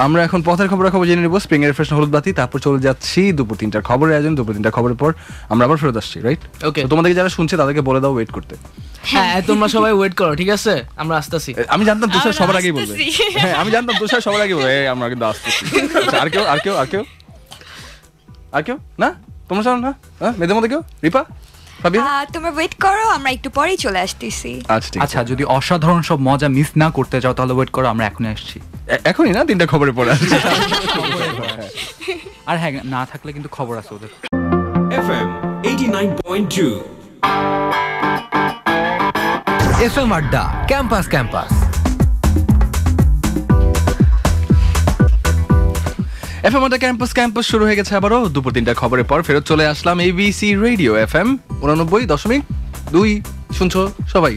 আমরা এখন পথের খবর জেনে নেব, স্প্রিং এর ফ্রেশ হলুদ বাতি, তারপর চলে যাচ্ছি দুপুর 3টার খবরের আয়োজন। দুপুর 3টার খবরের পর আমরা আবার ফেরত আসছি, রাইট? ওকে, তোমাদেরকে যারা শুনছে তাদেরকে বলে দাও ওয়েট করতে। হ্যাঁ, তোমরা সবাই ওয়েট করো, ঠিক আছে? আমরা আসতেছি। আমি জানতাম তুষার সবার আগেই বলবে। হ্যাঁ, আমি জানতাম তুষার সবার আগে বলবে আমরা কিন্তু আসতেছি। আচ্ছা, আর কেউ আর কেউ আর কেউ আর কেউ না? তোমরা জানো না? হ্যাঁ, মেয়েদের মধ্যে কেউ? রিপা, তোমরা ওয়েট করো, আমরা একটু পরেই চলে আসতেছি। আচ্ছা, যদি অসাধারণ সব মজা মিস না করতে চাও তাহলে ওয়েট করো, আমরা এখনই আসছি। এখনই না, 3টা খবরের পরে আসছি। আর হ্যাঁ, না থাকলে কিন্তু খবর আছে ওদের। FM 89.2 FM আড্ডা ক্যাম্পাস ক্যাম্পাস। FM আড্ডা ক্যাম্পাস ক্যাম্পাস শুরু হয়ে গেছে আবারও। দুপুর 3টার খবরের পর ফেরত চলে আসলাম ABC রেডিও FM 89.2। শুনছো সবাই?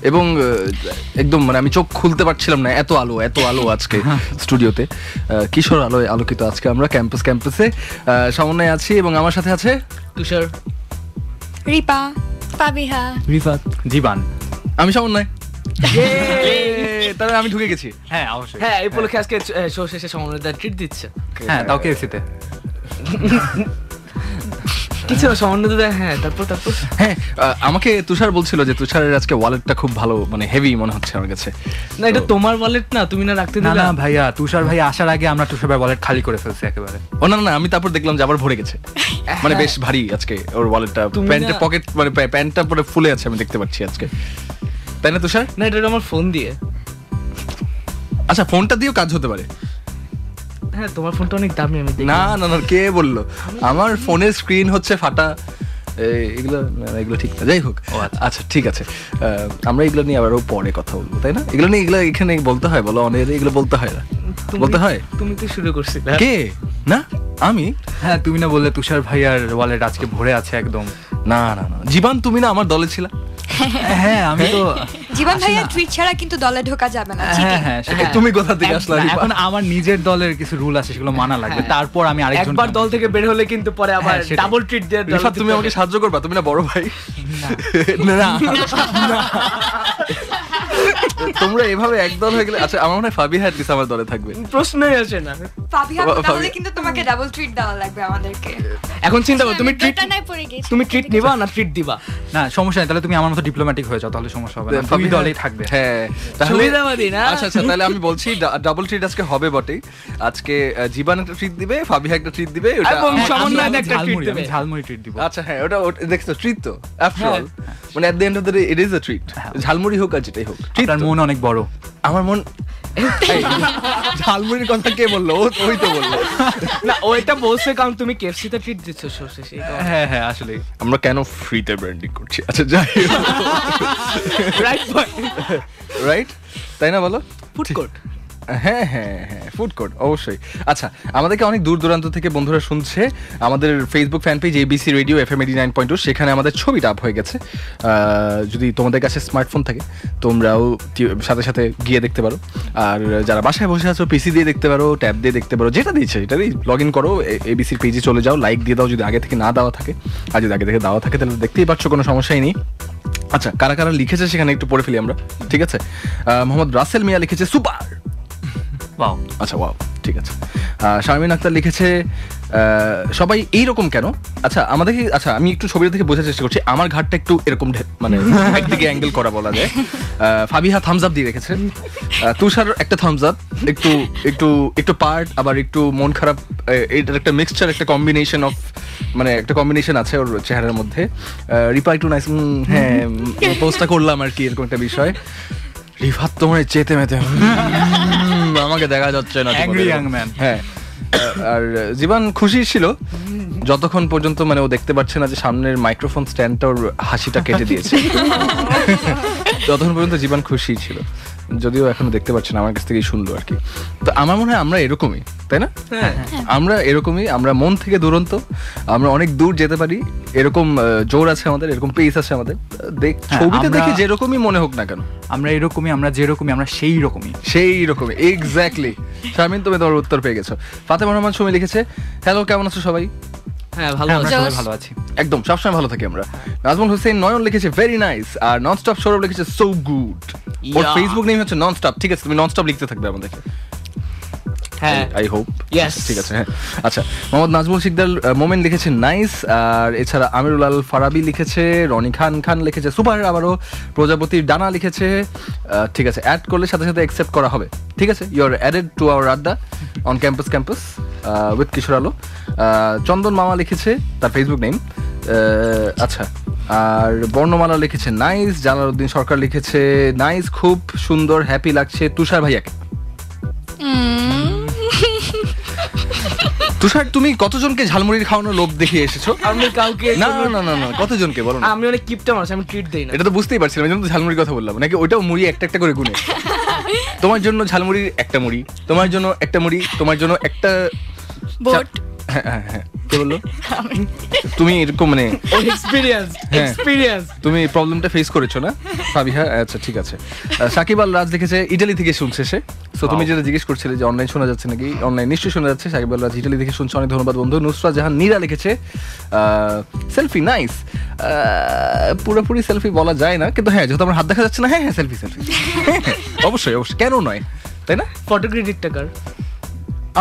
এবং একদম মানে আমি চোখ খুলতে পারছিলাম না, এত আলো এত আলো আজকে স্টুডিওতে। কিশোর আলোয় আলোকিত আজকে আমরা ক্যাম্পাসে সমন্বয় আছি এবং আমার সাথে আছে তুষার, রিপা, ফাবিহা, রিফাত, জীবান। আমি সমন্বয়। তাহলে আমি ঢুকে গেছি। হ্যাঁ অবশ্যই। হ্যাঁ, এই উপলক্ষে আজকে শো শেষে সমন্বয়দার ট্রিট দিচ্ছে। হ্যাঁ, তাও কেএফসিতে কিছু সমন্বয়দা। হ্যাঁ, তারপর হ্যাঁ, আমাকে তুষার বলছিল যে তুষারের আজকে ওয়ালেটটা খুব ভালো, মানে হেভি মনে হচ্ছে আমার কাছে। না, এটা তোমার ওয়ালেট না, তুমি না রাখতে দিলে। না ভাইয়া, তুষার ভাই আসার আগে আমরা তুষার ভাই ওয়ালেট খালি করে ফেলছি একেবারে। ও না, আমি তারপর দেখলাম যে আবার ভরে গেছে, মানে বেশ ভারী আজকে ওর ওয়ালেটটা। প্যান্টের পকেট মানে প্যান্টটা পুরো ফুলে আছে, আমি দেখতে পাচ্ছি আজকে, তাই না তুষার? না, এটা আমার ফোন দিয়ে। আচ্ছা, ফোনটা দিয়েও কাজ হতে পারে। হ্যাঁ, তোমার ফোনটা অনেক দামি। আমি না, কে বললো? আমার ফোনের স্ক্রিন হচ্ছে ফাটা, এগুলো ঠিক না। যাই হোক, আচ্ছা ঠিক আছে, আমরা এগুলো নিয়ে আবারও পরে কথা বলবো, তাই না? এগুলো নিয়ে এখানে বলতে হয়? বলো, অনেক এগুলো বলতে হয় না, বলতে হয়। তুমি তো শুরু করছিলে। কে? না আমি। হ্যাঁ, তুমি না বললে তুষার ভাইয়ার ওয়ালেট আজকে ভরে আছে একদম। না, জীবন তুমি না আমার দলে ছিল। হ্যাঁ, আমি তো জীবন ভাইয়া টুইট ছাড়া কিন্তু দলে ঢোকা যাবে না। হ্যাঁ, তুমি কোথা থেকে আসলে? এখন আমার নিজের দলের কিছু রুল আছে, সেগুলো মানা লাগবে। তারপর আমি আরেকজন একবার দল থেকে বের হলে কিন্তু পরে আবার ডাবল ট্রিট দিয়ে। রিফাত, তুমি আমাকে সাহায্য করবা? তুমি না বড় ভাই? না, তোমরা এভাবে একদল হয়ে গেলে। আচ্ছা, আমার মনে হয় ফাবিহা এট লিস্ট আমার দলে থাকবে, প্রশ্নই আসে না। ফাবিহা, তাহলে কিন্তু তোমাকে ডাবল ট্রিট দেওয়া লাগবে আমাদেরকে। এখন চিন্তা করো, তুমি ট্রিট নিবা না ট্রিট দিবা? না, সমস্যা নেই, তাহলে তুমি আমার মতো ডিপ্লোম্যাটিক হয়ে যাও, তাহলে সমস্যা হবে না। তুমি দলেই থাকবে। হ্যাঁ, তাহলে আচ্ছা, তাহলে আমি বলছি ডাবল ট্রিট আজকে হবে বটে। আজকে জীবান একটা ট্রিট দিবে, ফাবিহা একটা ট্রিট দিবে, ঝালমুড়ি ট্রিট দিব। আচ্ছা হ্যাঁ, ওটা দেখছো ট্রিট তো আফটার অল, মানে at the end of the day it is a treat. Jhalmuri হোক আর যেটাই হোক, আপনার মন অনেক বড়। আমার মন ঝালমুড়ির কথা কে বললো? ওই তো বললো না, ওইটা বলছে কারণ তুমি কেএফসিতে ট্রিট দিচ্ছ শেষে। হ্যাঁ, আসলে আমরা কেন ফ্রিতে ব্র্যান্ডিং করছি? আচ্ছা, যাই রাইট, তাই না? বলো, ফুড কোর্ট। হ্যাঁ, ফুড কোর্ট অবশ্যই। আচ্ছা, আমাদেরকে অনেক দূর দূরান্ত থেকে বন্ধুরা শুনছে। আমাদের Facebook fan page ABC radio FM 89.2, সেখানে আমাদের ছবিটা আপ হয়ে গেছে। যদি তোমাদের কাছে স্মার্টফোন থাকে তোমরাও সাথে গিয়ে দেখতে পারো, আর যারা বাসায় বসে আছো পিসি দিয়ে দেখতে পারো, ট্যাব দিয়ে দেখতে পারো, যেটা দিয়েছে এটা দিয়ে লগ ইন করো, ABCর পেজে চলে যাও, লাইক দিয়ে দাও যদি আগে থেকে না দেওয়া থাকে, আর যদি আগে থেকে দেওয়া থাকে তাহলে দেখতেই পাচ্ছ, কোনো সমস্যাই নেই। আচ্ছা, কারা কারা লিখেছে সেখানে একটু পড়ে ফেলি আমরা, ঠিক আছে? মোহাম্মদ রাসেল মিয়া লিখেছে সুপার। ওয়াও। আচ্ছা, ওয়াও, ঠিক আছে। শারমিন আক্তার লিখেছে সবাই এইরকম কেন? আচ্ছা, আমাদেরকে, আচ্ছা আমি একটু ছবিটা থেকে বোঝার চেষ্টা করছি। আমার ঘাটটা একটু এরকম মানে একদিকে অ্যাঙ্গেল করা বলা যায়। ফাবিহা থামস আপ দিয়ে রেখেছে। তুষার একটা থামস আপ, একটু একটু একটু পার্ট, আবার একটু মন খারাপ, এটার একটা মিক্সচার, একটা কম্বিনেশন অফ, মানে একটা কম্বিনেশন আছে ওর চেহারার মধ্যে। রিপা একটু নাইস, হ্যাঁ পোস্টটা করলাম আর কি, এরকম একটা বিষয়। রিফাত তোমার চেতে মেতে, আমাকে দেখা যাচ্ছে না। Angry young man. হ্যাঁ, আর জীবন খুশি ছিল যতক্ষণ পর্যন্ত মানে ও দেখতে পাচ্ছে না যে সামনের মাইক্রোফোন স্ট্যান্ডটা ওর হাসিটা কেটে দিয়েছে, ততক্ষণ পর্যন্ত জীবন খুশি ছিল। যদিও এখনো দেখতে পাচ্ছি না, আমার কাছ থেকেই শুনলো আর কি। তো আমার মনে হয় আমরা এরকমই, তাই না? আমরা এরকমই, আমরা মন থেকে দুরন্ত, আমরা অনেক দূর যেতে পারি, এরকম জোর আছে আমাদের, এরকম পেস আছে আমাদের। ছবিতে দেখে যেরকমই মনে হোক না কেন, আমরা এরকমই, আমরা যেরকমই, আমরা সেই রকমই। এক্স্যাক্টলি। শারমিন, তুমি তোমার উত্তর পেয়ে গেছো। ফাতেমা রহমান সুমি লিখেছে, হ্যালো কেমন আছো সবাই? হ্যাঁ ভালো আছি, একদম সবসময় ভালো থাকি আমরা। নাজমুল হোসেন নয়ন লিখেছে ভেরি নাইস, আর ননস্টপ সৌরভ লিখেছে সো গুড। ওর ফেসবুক নেম হচ্ছে ননস্টপ। ঠিক আছে, তুমি ননস্টপ লিখতে থাকবে আমাদেরকে। হ্যাঁ, আই হোপ। ইয়েস, ঠিক আছে। হ্যাঁ, আচ্ছা। মোহাম্মদ নাজমুল শিকদার মোমেন লিখেছে নাইস, আর এছাড়া আমিরুল আল ফারাবি লিখেছে, রনি খান লিখেছে সুপার, আবারও প্রজাপতির ডানা লিখেছে ঠিক আছে, অ্যাড করলে সাথে সাথে অ্যাকসেপ্ট করা হবে। ঠিক আছে, you are added to our adda on campus with Kishore Alo. Chandan মামা লিখেছে তার ফেসবুক নেম। আচ্ছা, আর বর্ণমালা লিখেছে নাইস। জালালউদ্দিন সরকার লিখেছে নাইস, খুব সুন্দর, হ্যাপি লাগছে তুষার ভাইয়াকে। তুষার, তুমি কতজনকে ঝালমুড়ির খাওয়ানোর লোভ দেখিয়ে এসেছো? আমি কাউকে না, কতজনকে বলো না। আমি অনেক কিপটা মানুষ, আমি ট্রিট দেই না। এটা তো বুঝতেই পারছিলাম, এই জন্য তো ঝালমুড়ির কথা বললাম। নাকি ওইটাও মুড়ি একটা একটা করে গুনে? তোমার জন্য ঝালমুড়ির একটা মুড়ি, তোমার জন্য একটা মুড়ি, তোমার জন্য একটা বোট। হ্যাঁ, কে বললো? তুমি এরকম মানে এক্সপেরিয়েন্স তুমি প্রবলেমটা ফেস করেছো না ফাবিহা? আচ্ছা, ঠিক আছে। সাকিব আল রাজ লিখেছে ইটালি থেকে শুনছে সে। সো তুমি যেটা জিজ্ঞেস করছিলে যে অনলাইন শোনা যাচ্ছে নাকি, অনলাইন নিশ্চয়ই শোনা যাচ্ছে। সাকিব আল রাজ ইটালি থেকে শুনছে, অনেক ধন্যবাদ বন্ধু। নুসরাত জাহান নীরা লিখেছে সেলফি নাইস। পুরোপুরি সেলফি বলা যায় না, কিন্তু হ্যাঁ, যেহেতু আমার হাত দেখা যাচ্ছে না, হ্যাঁ সেলফি অবশ্যই, কেন নয়, তাই না? ফটো ক্রেডিট টাকার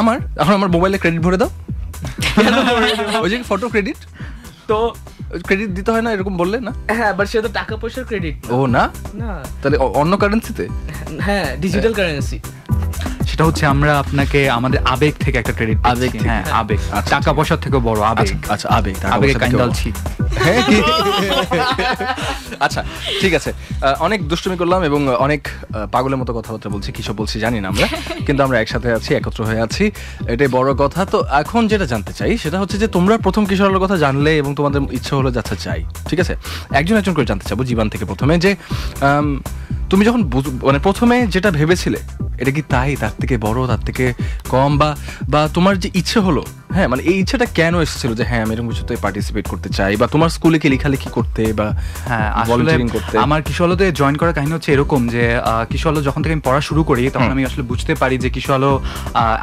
আমার এখন আমার মোবাইলে ক্রেডিট ভরে দাও। ওই যে ফটো ক্রেডিট, তো ক্রেডিট দিতে হয় না এরকম বললে না? হ্যাঁ, বাট সেটা টাকা পয়সার ক্রেডিট। ও না, তাহলে অন্য কারেন্সিতে? হ্যাঁ, ডিজিটাল কারেন্সি। সেটা হচ্ছে আমরা আপনাকে আমাদের আবেগ থেকে একটা ক্রেডিট, আবেগ, হ্যাঁ আবেগ, টাকা পয়সার থেকে বড় আবেগ। আচ্ছা, আবেগে কান্দালছি। আচ্ছা, ঠিক আছে। অনেক দুষ্টুমি করলাম এবং অনেক পাগলের মতো কথাবার্তা বলছি, কি সব বলছি জানি না আমরা, কিন্তু আমরা একসাথে আছি, একত্র হয়ে আছি, এটাই বড় কথা। তো এখন যেটা জানতে চাই সেটা হচ্ছে যে তোমরা প্রথম কিশোর আলোর কথা জানলে এবং তোমাদের ইচ্ছা হলো যাচ্ছে চাই, ঠিক আছে, একজন করে জানতে চাবো জীবন থেকে প্রথমে, যে তুমি যখন মানে প্রথমে যেটা ভেবেছিলে এটা কি তাই, তার থেকে বড়, তার থেকে কম, বা তোমার যে ইচ্ছে হলো, হ্যাঁ মানে এই ইচ্ছাটা কেন এসেছিল যে হ্যাঁ আমি এরকম কিছুতে পার্টিসিপেট করতে চাই, বা তোমার স্কুলে কি লেখালেখি করতে বা ভলান্টিয়ারিং করতে? আমার কিশোর আলোতে জয়েন করার কাহিনী হচ্ছে এরকম যে কিশোর আলো যখন থেকে আমি পড়া শুরু করি তখন আমি আসলে বুঝতে পারি যে কিশোর আলো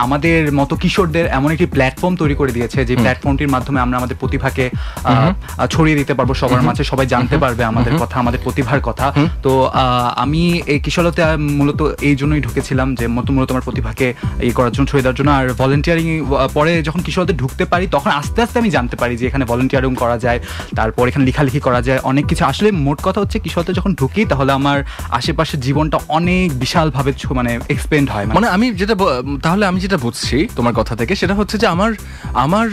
আমাদের মতো কিশোরদের এমন একটি প্ল্যাটফর্ম তৈরি করে দিয়েছে যে প্ল্যাটফর্মটির মাধ্যমে আমরা আমাদের প্রতিভাকে ছড়িয়ে দিতে পারবো সবার মাঝে, সবাই জানতে পারবে আমাদের কথা, আমাদের প্রতিভার কথা। তো আমি এই কিশোর আলোতে মূলত এই জন্যই ঢুকেছিলাম যে মূলত আমার প্রতিভাকে এই করার জন্য, ছড়িয়ে দেওয়ার জন্য। আর ভলান্টিয়ারিং পরে যখন কিশোর আলোতে ঢুকতে পারি তখন আস্তে আস্তে আমি জানতে পারি যে এখানে ভলান্টিয়ারিং করা যায়, তারপর এখানে লেখালেখি করা যায়, অনেক কিছু। আসলে মোট কথা হচ্ছে কিশোর আলোতে যখন ঢুকি তাহলে আমার আশেপাশের জীবনটা অনেক বিশালভাবে মানে এক্সপেন্ড হয়। মানে আমি যেটা বুঝছি তোমার কথা থেকে সেটা হচ্ছে যে আমার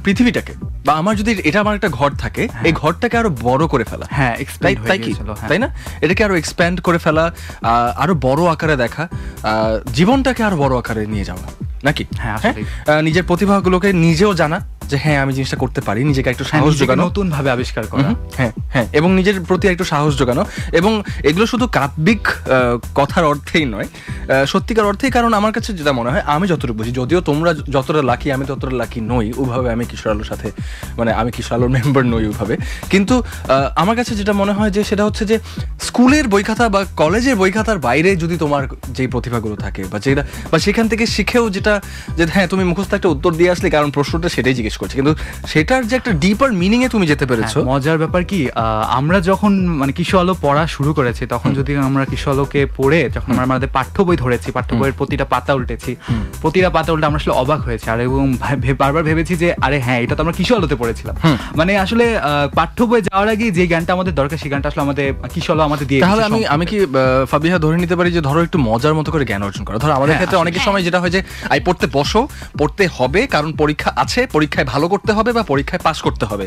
পৃথিবীটাকে, বা আমার যদি এটা আমার একটা ঘর থাকে, এই ঘরটাকে আরো বড় করে ফেলা, হ্যাঁ তাই না? এটাকে আরো এক্সপ্যান্ড করে ফেলা, আরো বড় আকারে দেখা, জীবনটাকে আরো বড় আকারে নিয়ে যাওয়া নাকি? হ্যাঁ, নিজের প্রতিভাগুলোকে নিজেও জানা যে হ্যাঁ আমি জিনিসটা করতে পারি, নিজেকে একটু সাহস জোগানো, নতুন ভাবে আবিষ্কার করা, হ্যাঁ, এবং নিজের প্রতি একটু সাহস জোগানো। এবং এগুলো শুধু কাব্যিক কথার অর্থেই নয়, সত্যিকার অর্থেই। কারণ আমার কাছে যেটা মনে হয়, আমি যতটুকু বুঝি, যদিও তোমরা যতটা লাকি আমি ততটা লাকি নই ওইভাবে, আমি কিশোর আলোর সাথে মানে আমি কিশোর আলোর মেম্বার নই ওইভাবে, কিন্তু আমার কাছে যেটা মনে হয় যে সেটা হচ্ছে যে স্কুলের বই খাতা বা কলেজের বই খাতার বাইরে যদি তোমার যেই প্রতিভাগুলো থাকে বা সেখান থেকে শিখেও যেটা যে হ্যাঁ তুমি মুখস্থ একটা উত্তর দিয়ে আসলে কারণ প্রশ্নটা সেটাই জিজ্ঞেস করছে, কিন্তু সেটার যে একটা ডিপার মিনিং এ তুমি যেতে পেরেছো। মজার ব্যাপার কি, আমরা যখন মানে কিশোর আলো পড়া শুরু করেছি তখন যদি আমরা কিশোর আলোকে পড়ে যখন আমরা আমাদের পাঠ্য বই ধরেছি, পাঠ্য বইয়ের প্রতিটা পাতা উল্টে আমরা আসলে অবাক হয়েছি, আর এবং বারবার ভেবেছি যে আরে হ্যাঁ এটা তো আমরা কিশোর আলোতে পড়েছিলাম। মানে আসলে পাঠ্য বই যাওয়ার আগে যে জ্ঞানটা আমাদের দরকার সেই জ্ঞানটা আসলে আমাদের কিশোর আলো আমাদের দিয়ে। তাহলে আমি কি ফাবিহা ধরে নিতে পারি যে ধরো একটু মজার মতো করে জ্ঞান অর্জন করা? ধরো আমাদের ক্ষেত্রে অনেকের সময় যেটা হয় যে পড়তে বসো, পড়তে হবে কারণ পরীক্ষা আছে, পরীক্ষায় ভালো করতে হবে বা পরীক্ষায় পাস করতে হবে।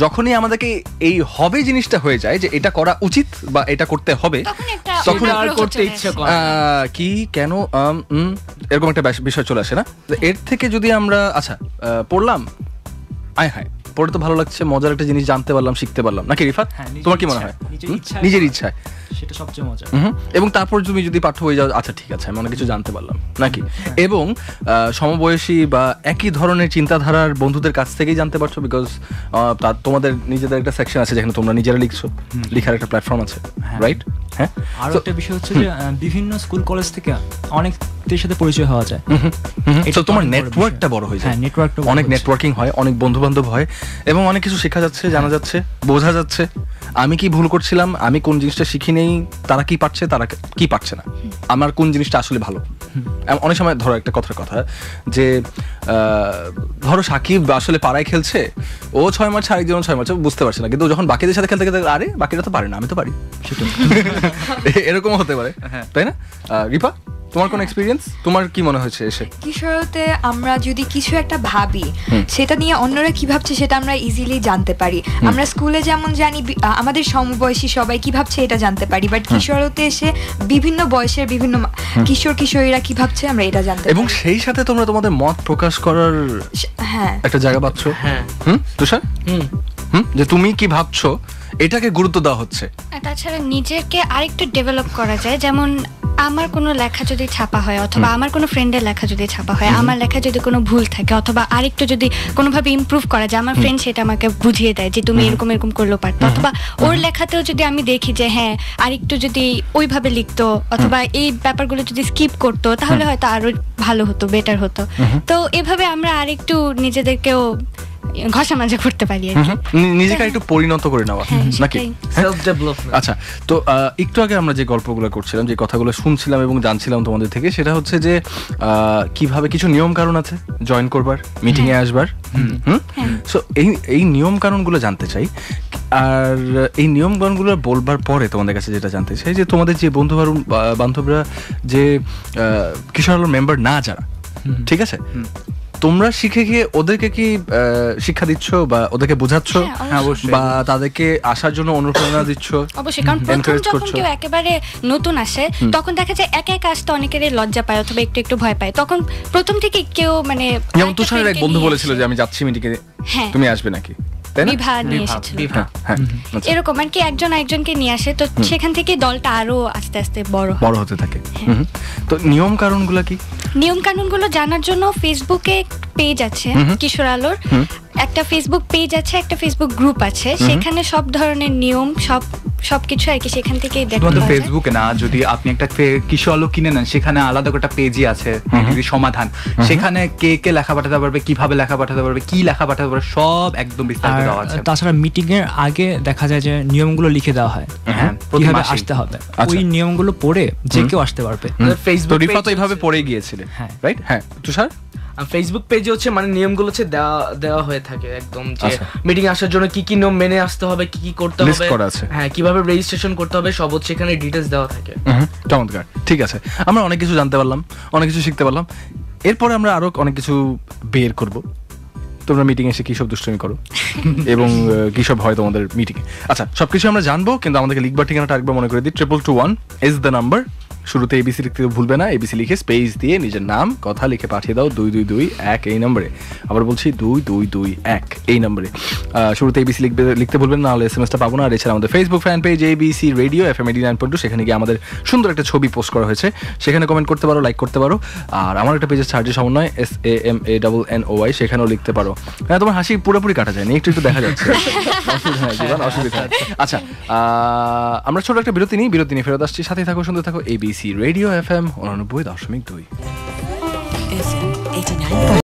যখনই আমাদেরকে এই হবে জিনিসটা হয়ে যায় যে এটা করা উচিত বা এটা করতে হবে, তখন আর করতে ইচ্ছে করে কি কেন এরকম একটা বিষয় চলে আসে না? এর থেকে যদি আমরা আচ্ছা পড়লাম আয় হায়, পড়ে তো ভালো লাগছে, মজার একটা জিনিস জানতে পারলাম, শিখতে পারলাম, নাকি রিফাত? তোমার কি মনে হয়? নিজের ইচ্ছায়, সেটা সবচেয়ে মজা। এবং তারপর তুমি যদি পাঠ্য হয়ে যাও, আচ্ছা ঠিক আছে আমি অনেক কিছু জানতে পারলাম, নাকি? এবং সমবয়সী বা একই ধরনের চিন্তাধারার বন্ধুদের কাছ থেকেই জানতে পারছো, বিকজ তোমাদের নিজেদের একটা সেকশন আছে যেখানে তোমরা নিজেরা লিখছো, লেখার একটা প্ল্যাটফর্ম আছে, রাইট? হ্যাঁ, আর একটা বিষয় হচ্ছে যে বিভিন্ন স্কুল কলেজ থেকে অনেকদের সাথে পরিচয় হওয়া যায়। এটা তোমার নেটওয়ার্কটা বড় হয়ে যায়। হ্যাঁ, নেটওয়ার্কটা অনেক নেটওয়ার্কিং হয়, অনেক বন্ধু বান্ধব হয়, এবং অনেক কিছু শেখা যাচ্ছে, জানা যাচ্ছে, বোঝা যাচ্ছে আমি কি ভুল করছিলাম, আমি কোন জিনিসটা শিখি নেই, তারা কি পারছে, তারা কি পারছে না, আমার কোন জিনিসটা আসলে ভালো। অনেক সময় ধরো একটা কথার কথা যে ধরো সাকিব আসলে পাড়ায় খেলছে, ও 6 মাস, আরেকজন 6 মাস, বুঝতে পারছে না, কিন্তু যখন বাকিদের সাথে খেলতে খেলতে আরে বাকিরা তো পারে না, আমি তো পারি, সেটা এরকম হতে পারে, তাই না? রিপা, তোমার কোন এক্সপেরিয়েন্স, তোমার কি মনে হয়েছে এসে? কিশোরতে আমরা যদি কিছু একটা ভাবি, সেটা নিয়ে অন্যরা কি ভাবছে সেটা আমরা ইজিলি জানতে পারি। আমরা স্কুলে যেমন জানি আমাদের সমবয়সী সবাই কি ভাবছে এটা জানতে পারি, বাট কিশোরতে এসে বিভিন্ন বয়সের বিভিন্ন কিশোর কিশোরীরা কি ভাবছে আমরা এটা জানতে পারি, এবং সেই সাথে তোমরা তোমাদের মত প্রকাশ করার একটা জায়গা পাচ্ছ। তুষার, যে তুমি কি ভাবছো এটাকে গুরুত্ব দেওয়া হচ্ছে। তাছাড়া নিজেকে আরেকটু ডেভেলপ করা যায়, যেমন আমার কোনো লেখা যদি ছাপা হয় অথবা আমার কোনো ফ্রেন্ডের লেখা যদি ছাপা হয়, আমার লেখা যদি কোনো ভুল থাকে অথবা আরেকটু যদি কোনোভাবে ইমপ্রুভ করা যায়, আমার ফ্রেন্ড সেটা আমাকে বুঝিয়ে দেয় যে তুমি এরকম এরকম করলেও পারতো, অথবা ওর লেখাতেও যদি আমি দেখি যে হ্যাঁ আরেকটু যদি ওইভাবে লিখতো অথবা এই ব্যাপারগুলো যদি স্কিপ করতো তাহলে হয়তো আরো ভালো হতো, বেটার হতো। তো এভাবে আমরা আরেকটু নিজেদেরকেও ঘষা মাজা করতে পারি, নিজেকে একটু পরিণত করে নেওয়া, নাকি? Self development. আচ্ছা, তো একটু আগে আমরা যে গল্পগুলো করছিলাম, যে কথাগুলো শুনছিলাম এবং জানছিলাম তোমাদের থেকে, সেটা হচ্ছে যে কিভাবে কিছু নিয়ম কানুন আছে জয়েন করবার, মিটিং এ আসবার। সো এই নিয়ম কানুনগুলো জানতে চাই। আর এই নিয়ম কানুনগুলো বলবার পরে তোমাদের কাছে যেটা জানতে চাই, যে তোমাদের যে বন্ধু বান্ধবরা যে কিশোর আলোর মেম্বার না যারা, ঠিক আছে, তোমরা শিখে গিয়ে ওদেরকে কি শিক্ষা দিচ্ছ বা ওদেরকে বোঝাচ্ছ বা তাদেরকে আসার জন্য অনুপ্রেরণা দিচ্ছ? অবশ্যই, কারণ প্রথম যখন কেউ একেবারে নতুন আসে তখন দেখা যায় একা একা আসতে অনেকেরই লজ্জা পায় অথবা একটু একটু ভয় পায়, তখন প্রথম থেকে কেউ মানে যেমন তুষারের এক বন্ধু বলেছিল যে আমি যাচ্ছি মিটিংয়ে, তুমি আসবে নাকি? বিভা নিয়ে এসেছিল, এরকম আর কি একজন একজনকে নিয়ে আসে, তো সেখান থেকে দলটা আরো আস্তে আস্তে বড় হতে থাকে। তো নিয়ম কানুনগুলো কি? নিয়ম কানুনগুলো জানার জন্য ফেসবুকে পেজ আছে কিশোর আলোর, একটা ফেসবুক পেজ আছে, একটা ফেসবুক গ্রুপ আছে, সেখানে সব ধরনের নিয়ম সবকিছু আর কি সেখান থেকে দেখা যায়। ফেসবুকে না, যদি আপনি একটা কিশোর আলো কিনে নেন, সেখানে আলাদা একটা পেজই আছে সমাধান, সেখানে কে কে লেখা পাঠাতে পারবে, কিভাবে লেখা পাঠাতে পারবে, কি লেখা পাঠাতে পারবে, সব একদম বিস্তারিত দেওয়া আছে। তাছাড়া মিটিং এর আগে দেখা যায় যে নিয়মগুলো লিখে দেওয়া হয়, কিভাবে আসতে হবে, ওই নিয়মগুলো পড়ে যে কেউ আসতে পারবে। ফেসবুক তো এইভাবে পড়ে গিয়েছিলে, রাইট? হ্যাঁ, তুষার, ফেসবুক পেজে হচ্ছে মানে নিয়মগুলো হচ্ছে দেওয়া হয়ে থাকে একদম, যে মিটিং আসার জন্য কি কি নিয়ম মেনে আসতে হবে, কি কি করতে হবে, হ্যাঁ কিভাবে রেজিস্ট্রেশন করতে হবে, সব হচ্ছে এখানে ডিটেইলস দেওয়া থাকে। চমৎকার, ঠিক আছে, আমরা অনেক কিছু জানতে পারলাম, অনেক কিছু শিখতে পারলাম। এরপরে আমরা আরো অনেক কিছু বের করব। তোমরা মিটিং এসে কি সব দুষ্টুমি করো এবং কি সব হয় তোমাদের মিটিং এ। আচ্ছা, সবকিছু আমরা জানবো, কিন্তু আমাদেরকে লিখবার ঠিকানাটা আরেকবার মনে করে দিই। 2221 ইজ দ্য নাম্বার। শুরুতে এবিসি লিখতে ভুলবে না, এবিসি লিখে স্পেস দিয়ে নিজের নাম কথা লিখে পাঠিয়ে দাও 2221 এই নম্বরে। আবার বলছি 2221 এই নম্বরে। শুরুতে এবিসি লিখতে ভুলবেন না, হলে এসএমএসটা পাবো না। আর এছাড়া আমাদের Facebook fan page ABC radio FM 89.2, সেখানে গিয়ে আমাদের সুন্দর একটা ছবি পোস্ট করা হয়েছে, সেখানে কমেন্ট করতে পারো, লাইক করতে পারো। আর আমার একটা পেজের সার্জি সমন্বয় SAMANNOY, সেখানেও লিখতে পারো। হ্যাঁ, তোমার হাসি পুরোপুরি কাটা যায়নি, একটু দেখা যাচ্ছে, অসুবিধা। আচ্ছা, আমরা ছোট একটা বিরতি নিয়ে ফেরত আসছি। সাথে থাকো, সুন্দর থাকো। ABC radio FM 89.2।